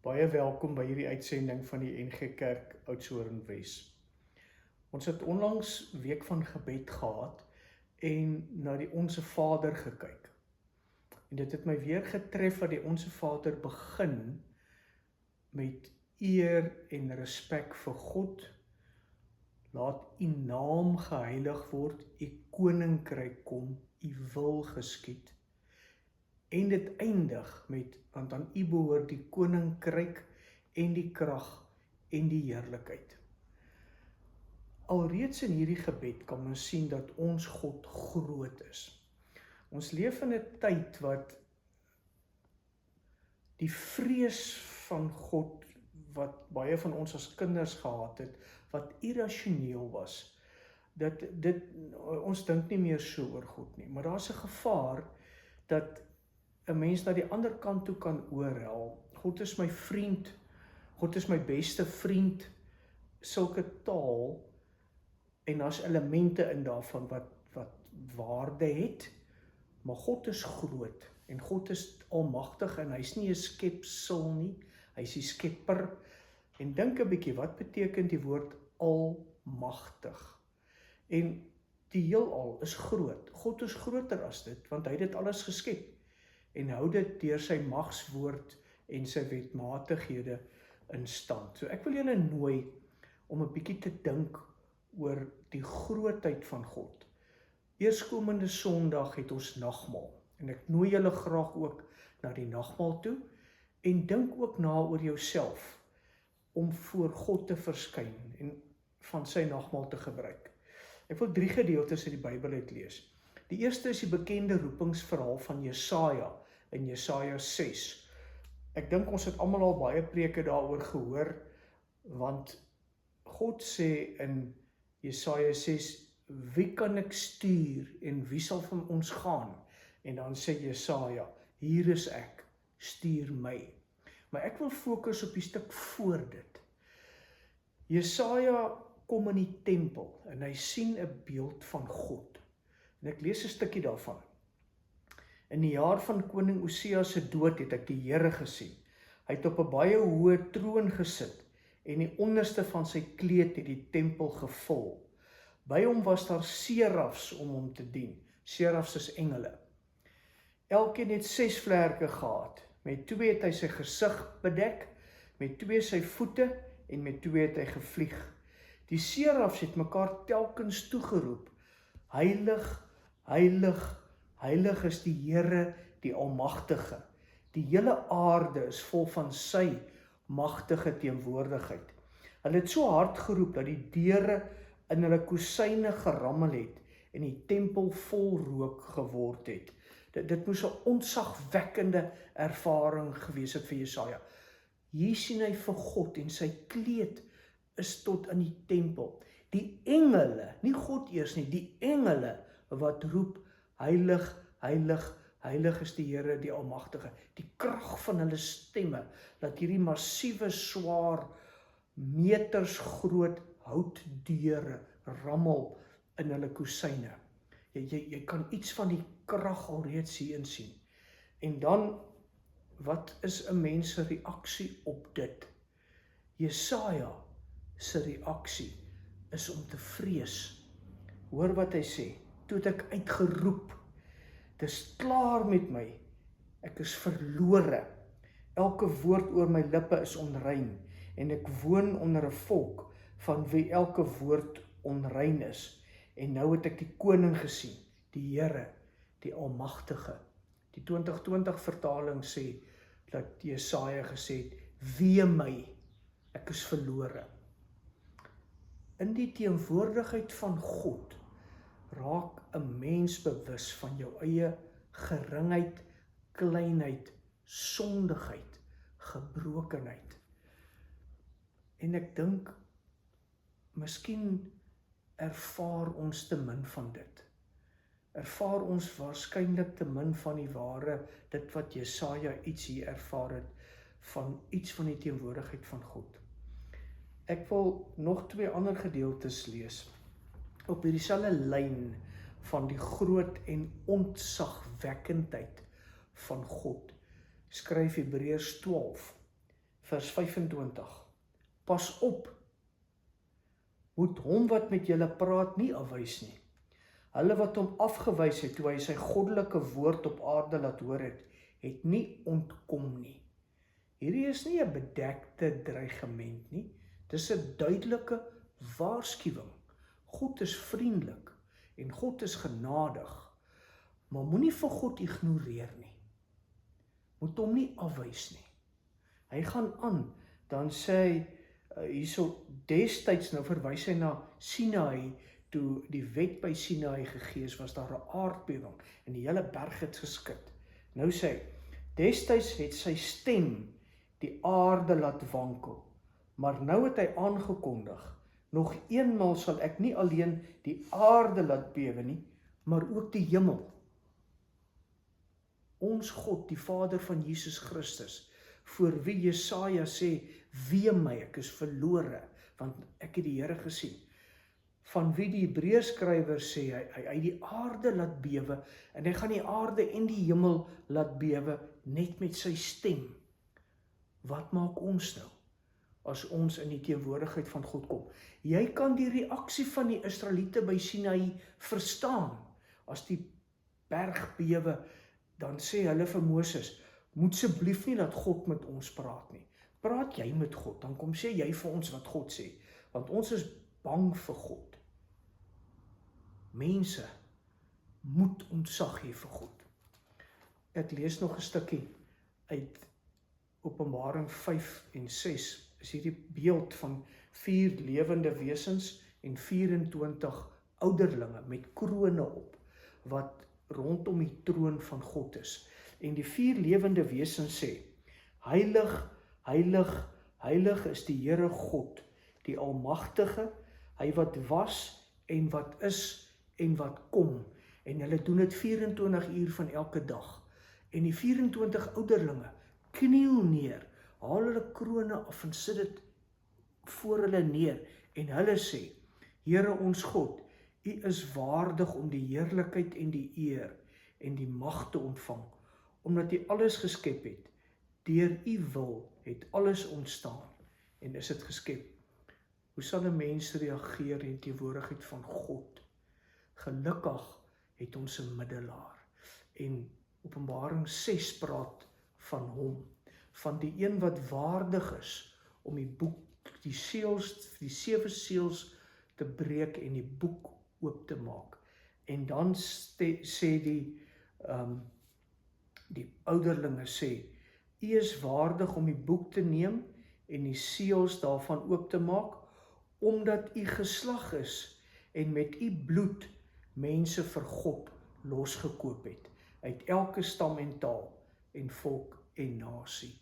Baie welkom by hierdie uitsending van die NG Kerk Oudtshoorn Wes. Ons het onlangs week van gebed gehad en na die Onse Vader gekyk. En dit het my weer getref dat die Onse Vader begin met eer en respek vir God. Laat u naam geheilig word, u koninkryk kom, u wil geskied. En dit eindig met, want aan u behoort die koninkryk en die krag en die heerlikheid. Alreeds in hierdie gebed kan ons sien dat ons God groot is. Ons leef in 'n tyd wat die vrees van God, wat baie van ons as kinders gehad het, wat irrasioneel was, ons dink nie meer so oor God nie, maar daar is 'n gevaar dat 'n mens na die ander kant toe kan oorhel. God is my vriend, God is my beste vriend, sulke taal, en daar's elemente in daarvan wat waarde het, maar God is groot, en God is almagtig, en hy's nie 'n skepsel nie, hy's die skepper, en dink 'n bietjie, wat beteken die woord almagtig? En die heelal is groot, God is groter as dit, want hy het dit alles geskep, en hou dit deur sy magswoord en sy wetmatighede in stand. So ek wil julle nooi om 'n bietjie te dink oor die grootheid van God. Eerskomende Sondag het ons nagmaal, en ek nooi julle graag ook na die nagmaal toe, en dink ook na oor jouself, om voor God te verskyn, en van sy nagmaal te gebruik. Ek wil 3 gedeeltes uit die Bybel uitlees. Die eerste is die bekende roepingsverhaal van Jesaja, in Jesaja 6. Ek dink ons het almal al baie preke daaroor gehoor, want God sê in Jesaja 6, wie kan ek stuur en wie sal van ons gaan? En dan sê Jesaja, hier is ek, stuur my. Maar ek wil fokus op die stuk voor dit. Jesaja kom in die tempel en hy sien 'n beeld van God. En ek lees 'n stukkie daarvan. In die jaar van koning Osia se dood het ek die Here gesien. Hy het op 'n baie hoë troon gesit en die onderste van sy kleed het die tempel gevul. By hom was daar serafs om hom te dien. Serafs is engele. Elkeen het 6 vlerke gehad. Met 2 het hy sy gesig bedek, met 2 sy voete en met 2 het hy gevlieg. Die serafs het mekaar telkens toegeroep, heilig, heilig, heilig is die Here, die Almagtige. Die hele aarde is vol van sy magtige teenwoordigheid. Hulle het so hard geroep dat die deure in hulle kosyne gerammel het en die tempel vol rook geword het. Dit moes 'n ontzagwekkende ervaring gewees het vir Jesaja. Hier sien hy vir God en sy kleed is tot in die tempel. Die engele, nie God eers nie, die engele wat roep, heilig, heilig, heilig is die Here, die Almagtige. Die krag van hulle stemme, dat hierdie massiewe, swaar, meters groot houtdeure rammel in hulle kosyne. Jy kan iets van die krag alreeds hierin sien. En dan, wat is 'n mens se reaksie op dit? Jesaja se reaksie is om te vrees. Hoor wat hy sê, toe het ek uitgeroep, dis klaar met my, ek is verlore, elke woord oor my lippe is onrein, en ek woon onder 'n volk, van wie elke woord onrein is, en nou het ek die koning gesien, die Here, die Almagtige. Die 2020 vertaling sê, dat Jesaja gesê het, wee my, ek is verlore. In die teenwoordigheid van God, raak 'n mens bewus van jou eie geringheid, kleinheid, sondigheid, gebrokenheid. En ek dink, miskien ervaar ons te min van dit. Ervaar ons waarskynlik te min van die ware, dit wat Jesaja iets hier ervaar het, van iets van die teenwoordigheid van God. Ek wil nog 2 ander gedeeltes lees, op hierdie selfde lyn van die groot en ontzagwekkendheid van God. Skryf Hebreërs 12 vers 25. Pas op, moet hom wat met julle praat nie afwys nie. Hulle wat hom afgewys het, toe hy sy goddelike woord op aarde laat hoor het, het nie ontkom nie. Hierdie is nie 'n bedekte dreigement nie, dis 'n duidelike waarskuwing. God is vriendelik en God is genadig, maar moenie vir God ignoreer nie. Moet hom nie afwys nie. Hy gaan aan, dan sê hy, hierso destyds, nou verwys hy na Sinaï, toe die wet by Sinaï gegee is, was daar 'n aardbewing en die hele berg het geskit. Nou sê hy, destyds het sy stem die aarde laat wankel, maar nou het hy aangekondig, nog eenmaal sal ek nie alleen die aarde laat bewe nie, maar ook die hemel. Ons God, die Vader van Jesus Christus, voor wie Jesaja sê, wee my, ek is verlore, want ek het die Here gesien. Van wie die Hebreërskrywer sê, hy die aarde laat bewe, en hy gaan die aarde en die hemel laat bewe, net met sy stem. Wat maak ons nou, as ons in die teenwoordigheid van God kom? Jy kan die reaksie van die Israeliete by Sinaï verstaan. As die berg bewe, dan sê hulle vir Moses, moet asseblief nie dat God met ons praat nie. Praat jy met God, dan kom sê jy vir ons wat God sê, want ons is bang vir God. Mense moet ontzag hê vir God. Ek lees nog 'n stukkie uit Openbaring 5 en 6, is hierdie beeld van 4 lewende wesens en 24 ouderlinge met krone op, wat rondom die troon van God is. En die 4 lewende wesens sê, heilig, heilig, heilig is die Here God, die Almagtige, hy wat was en wat is en wat kom. En hulle doen dit 24 uur van elke dag. En die 24 ouderlinge kniel neer, haal hulle krone af en sit dit voor hulle neer. En hulle sê, Here ons God, U is waardig om die heerlikheid en die eer en die mag te ontvang, omdat U alles geskep het. Deur U wil het alles ontstaan en is dit geskep. Hoe sal 'n mens reageer in teenwoordigheid van God? Gelukkig het ons 'n middelaar. En Openbaring 6 praat van hom, van die een wat waardig is om die boek, die 7 seels te breek en die boek oop te maak. En dan sê die ouderlinge sê, U is waardig om die boek te neem en die seels daarvan oop te maak, omdat U geslag is en met U bloed mense vir God losgekoop het, uit elke stam en taal en volk en nasie.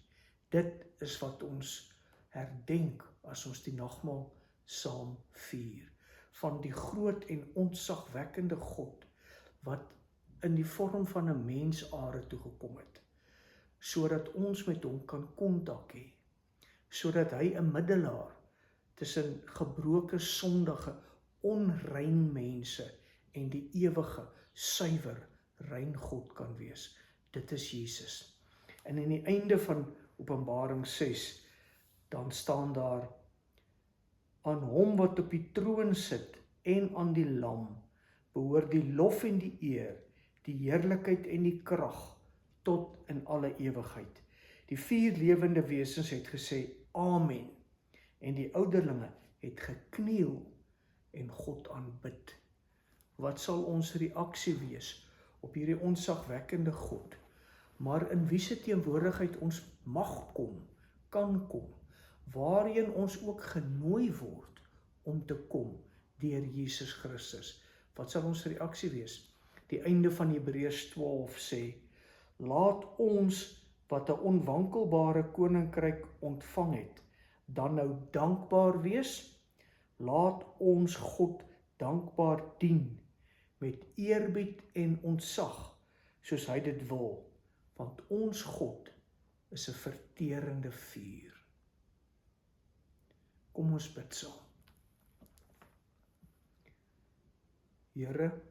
Dit is wat ons herdenk as ons die nagmaal saam vier, van die groot en ontzagwekkende God, wat in die vorm van 'n mens aarde toe gekom het, sodat ons met hom kan kontak hê, sodat hy 'n middelaar tussen gebroke, sondige, onrein mense en die ewige, suiwer, rein God kan wees. Dit is Jesus. En in die einde van Openbaring 6, dan staan daar, aan hom wat op die troon sit en aan die lam, behoort die lof en die eer, die heerlikheid en die krag, tot in alle ewigheid. Die 4 lewende wesens het gesê, Amen. En die ouderlinge het gekniel en God aanbid. Wat sal ons reaksie wees op hierdie ontzagwekkende God, maar in wie se teenwoordigheid ons mag kom, kan kom, waarheen ons ook genooi word om te kom deur Jesus Christus? Wat sal ons reaksie wees? Die einde van Hebreërs 12 sê, laat ons wat 'n onwankelbare koninkryk ontvang het, dan nou dankbaar wees. Laat ons God dankbaar dien met eerbied en ontzag, soos hy dit wil, want ons God is 'n verterende vuur. Kom ons bid saam. Here,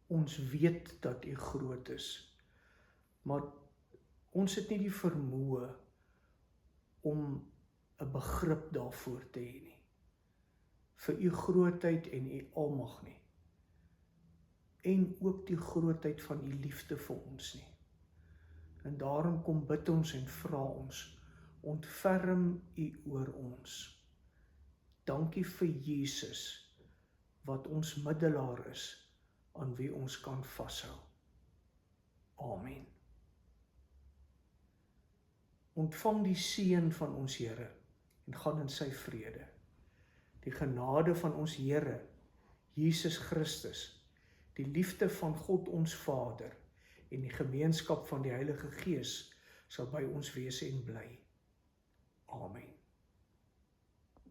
ons weet dat U groot is, maar ons het nie die vermoë om 'n begrip daarvoor te hê nie. Vir u grootheid en u almag nie. En ook die grootheid van u liefde vir ons nie. En daarom kom bid ons en vra ons, ontferm u oor ons. Dankie vir Jesus, wat ons middelaar is, aan wie ons kan vashou. Amen. Ontvang die seën van ons Here en gaan in sy vrede. Die genade van ons Here, Jesus Christus, die liefde van God ons Vader en die gemeenskap van die Heilige Gees sal by ons wees en bly. Amen.